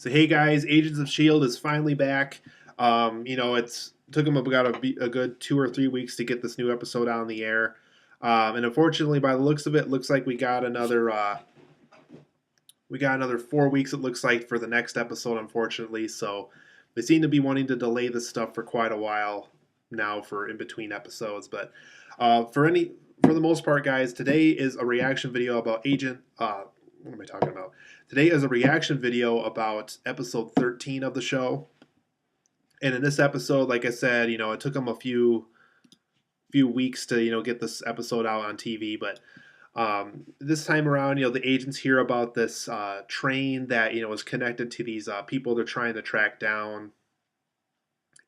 So hey guys, Agents of Shield is finally back. It's took them about a good 2 or 3 weeks to get this new episode on the air, and unfortunately, by the looks of it, looks like we got another 4 weeks. It looks like for the next episode, unfortunately. So they seem to be wanting to delay this stuff for quite a while now for in between episodes. But for the most part, guys, today is a reaction video about Agent. What am I talking about? Today is a reaction video about episode 13 of the show. And in this episode, like I said, it took them a few weeks to get this episode out on TV, but this time around, the agents hear about this train that is connected to these people they're trying to track down.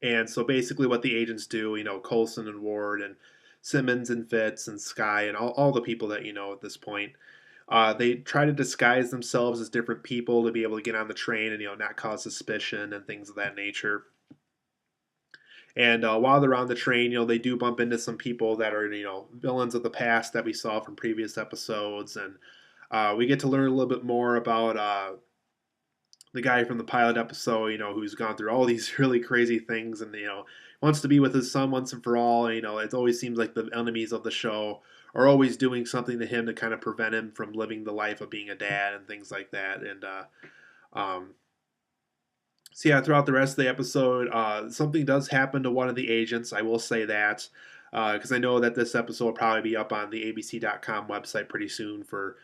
And so basically, what the agents do, Coulson and Ward and Simmons and Fitz and Sky and all the people that at this point, they try to disguise themselves as different people to be able to get on the train and not cause suspicion and things of that nature. And while they're on the train, they do bump into some people that are, villains of the past that we saw from previous episodes. And we get to learn a little bit more about the guy from the pilot episode, who's gone through all these really crazy things and, wants to be with his son once and for all. And, it always seems like the enemies of the show are always doing something to him to kind of prevent him from living the life of being a dad and things like that. And, um, so yeah, throughout the rest of the episode, something does happen to one of the agents. I will say that because I know that this episode will probably be up on the ABC.com website pretty soon for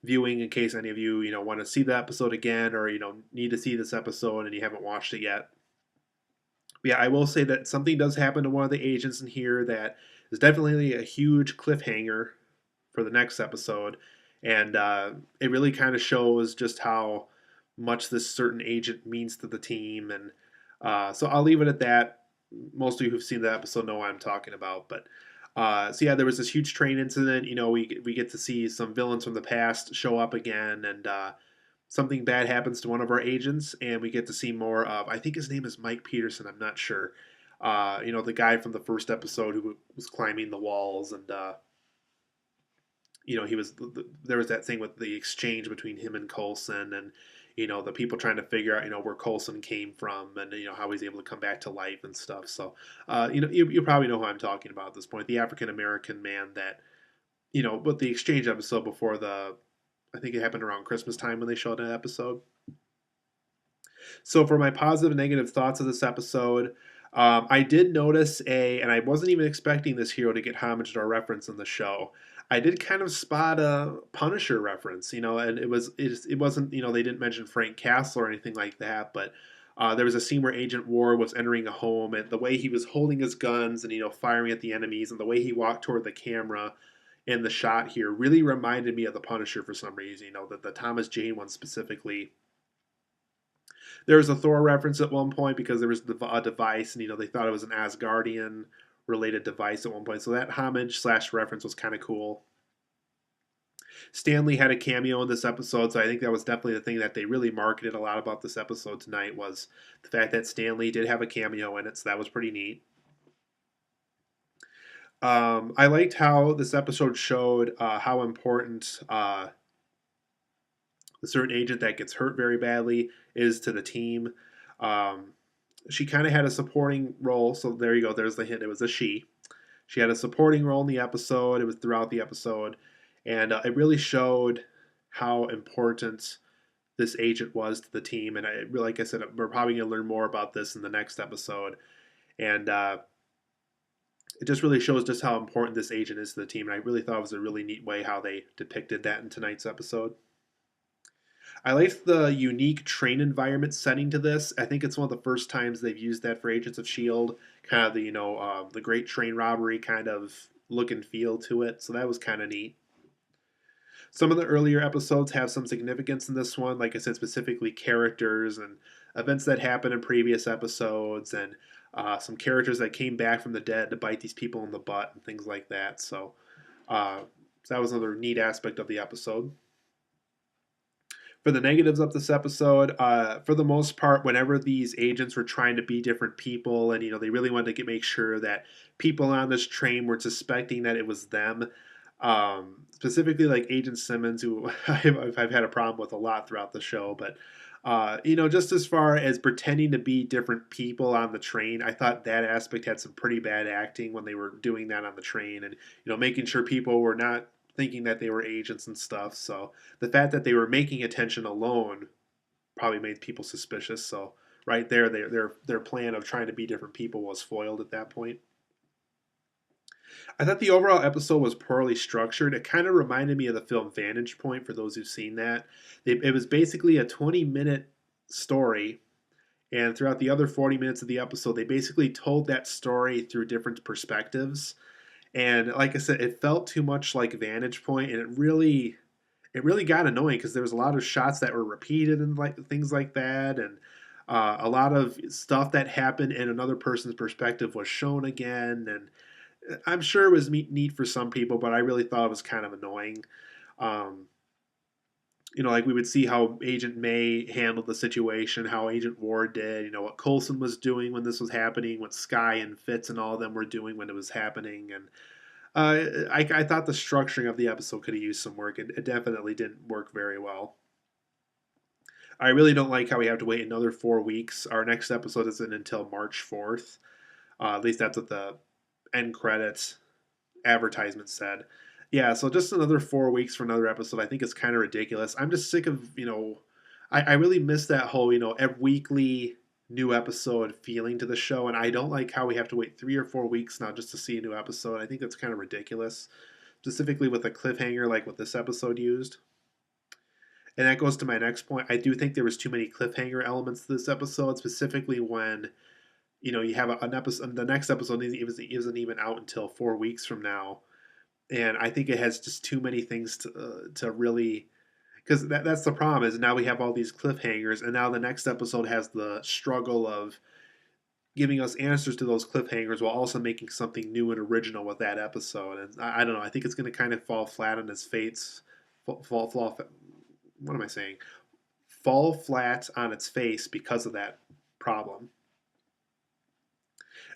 viewing. In case any of you want to see the episode again, or need to see this episode and you haven't watched it yet. But yeah, I will say that something does happen to one of the agents in here that is definitely a huge cliffhanger for the next episode, and it really kind of shows just how much this certain agent means to the team. And so I'll leave it at that. Most of you who've seen the episode know what I'm talking about. But so yeah, there was this huge train incident. We get to see some villains from the past show up again, and something bad happens to one of our agents, and we get to see more of. I think his name is Mike Peterson. I'm not sure. The guy from the first episode who was climbing the walls, and he was there was that thing with the exchange between him and Coulson, and the people trying to figure out where Coulson came from, and how he's able to come back to life and stuff. So you probably know who I'm talking about at this point, the African American man that with the exchange episode before I think it happened around Christmas time when they showed that episode. So for my positive and negative thoughts of this episode, I did notice and I wasn't even expecting this hero to get homage or reference in the show. I did kind of spot a Punisher reference, and it wasn't, they didn't mention Frank Castle or anything like that, but there was a scene where Agent Ward was entering a home, and the way he was holding his guns and firing at the enemies, and the way he walked toward the camera in the shot here really reminded me of the Punisher for some reason. The Thomas Jane one specifically. There was a Thor reference at one point because there was a device, and they thought it was an Asgardian related device at one point. So that homage / reference was kind of cool. Stanley had a cameo in this episode, so I think that was definitely the thing that they really marketed a lot about this episode tonight was the fact that Stanley did have a cameo in it, so that was pretty neat. I liked how this episode showed how important the certain agent that gets hurt very badly is to the team. Um, she kind of had a supporting role, so there you go. There's the hint. It was a she. She had a supporting role in the episode. It was throughout the episode, and it really showed how important this agent was to the team. And like I said, we're probably going to learn more about this in the next episode. And it just really shows just how important this agent is to the team. And I really thought it was a really neat way how they depicted that in tonight's episode. I liked the unique train environment setting to this. I think it's one of the first times they've used that for Agents of S.H.I.E.L.D. Kind of the great train robbery kind of look and feel to it. So that was kind of neat. Some of the earlier episodes have some significance in this one. Like I said, specifically characters and events that happened in previous episodes, and some characters that came back from the dead to bite these people in the butt and things like that. So that was another neat aspect of the episode. For the negatives of this episode, for the most part, whenever these agents were trying to be different people, and they really wanted to make sure that people on this train were suspecting that it was them, specifically like Agent Simmons, who I've had a problem with a lot throughout the show. But Just as far as pretending to be different people on the train, I thought that aspect had some pretty bad acting when they were doing that on the train, and making sure people were not thinking that they were agents and stuff. So the fact that they were making attention alone probably made people suspicious. So right there, their plan of trying to be different people was foiled at that point. I thought the overall episode was poorly structured. It kind of reminded me of the film Vantage Point, for those who've seen that. It was basically a 20-minute story, and throughout the other 40 minutes of the episode, they basically told that story through different perspectives. And like I said, it felt too much like Vantage Point, and it really got annoying because there was a lot of shots that were repeated and like things like that, and a lot of stuff that happened in another person's perspective was shown again. And I'm sure it was neat for some people, but I really thought it was kind of annoying. Um, like we would see how Agent May handled the situation, how Agent Ward did, what Coulson was doing when this was happening, what Sky and Fitz and all of them were doing when it was happening. And I thought the structuring of the episode could have used some work. It definitely didn't work very well. I really don't like how we have to wait another 4 weeks. Our next episode isn't until March 4th. At least that's what the end credits advertisement said. Yeah, so just another 4 weeks for another episode. I think it's kind of ridiculous. I'm just sick of, I really miss that whole, every weekly new episode feeling to the show. And I don't like how we have to wait 3 or 4 weeks now just to see a new episode. I think that's kind of ridiculous, specifically with a cliffhanger like what this episode used. And that goes to my next point. I do think there was too many cliffhanger elements to this episode, specifically when you have an episode. The next episode isn't even out until 4 weeks from now, and I think it has just too many things to really, because that's the problem is now we have all these cliffhangers, and now the next episode has the struggle of giving us answers to those cliffhangers while also making something new and original with that episode. And I don't know. I think it's going to kind of fall flat on its face. Fall. What am I saying? Fall flat on its face because of that problem.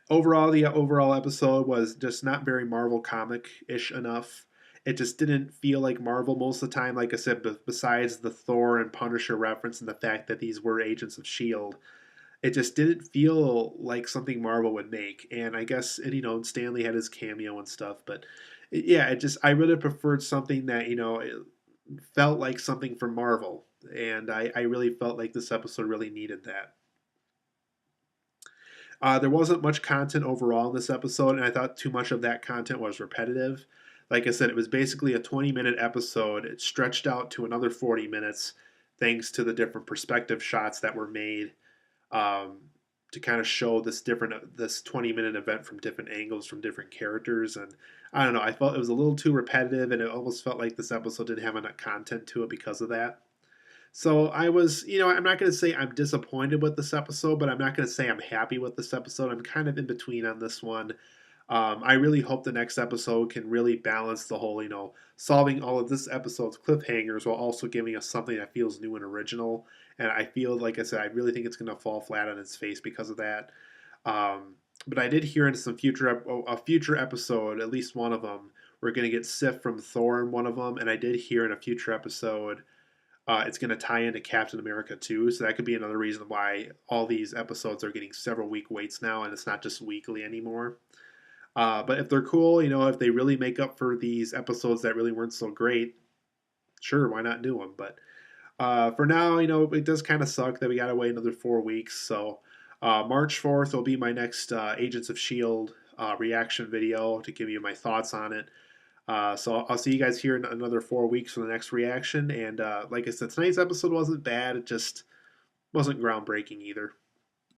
Overall, the overall episode was just not very Marvel comic-ish enough. It just didn't feel like Marvel most of the time. Like I said, besides the Thor and Punisher reference and the fact that these were agents of Shield, it just didn't feel like something Marvel would make. And I guess, and Stanley had his cameo and stuff, but yeah, I really preferred something that it felt like something from Marvel, and I really felt like this episode really needed that. There wasn't much content overall in this episode, and I thought too much of that content was repetitive. Like I said, it was basically a 20-minute episode. It stretched out to another 40 minutes thanks to the different perspective shots that were made, um, to kind of show this 20-minute event from different angles from different characters. And I don't know, I felt it was a little too repetitive, and it almost felt like this episode didn't have enough content to it because of that. So I was, I'm not going to say I'm disappointed with this episode, but I'm not going to say I'm happy with this episode. I'm kind of in between on this one. I really hope the next episode can really balance the whole, solving all of this episode's cliffhangers while also giving us something that feels new and original. And I feel, like I said, I really think it's going to fall flat on its face because of that. But I did hear in some a future episode, at least one of them, we're going to get Sif from Thor in one of them, and I did hear in a future episode it's going to tie into Captain America too, so that could be another reason why all these episodes are getting several week waits now, and it's not just weekly anymore. But if they're cool, if they really make up for these episodes that really weren't so great, sure, why not do them? But for now, it does kind of suck that we got to wait another 4 weeks. So March 4th will be my next Agents of S.H.I.E.L.D. Reaction video to give you my thoughts on it. So I'll see you guys here in another 4 weeks for the next reaction. And like I said, tonight's episode wasn't bad. It just wasn't groundbreaking either.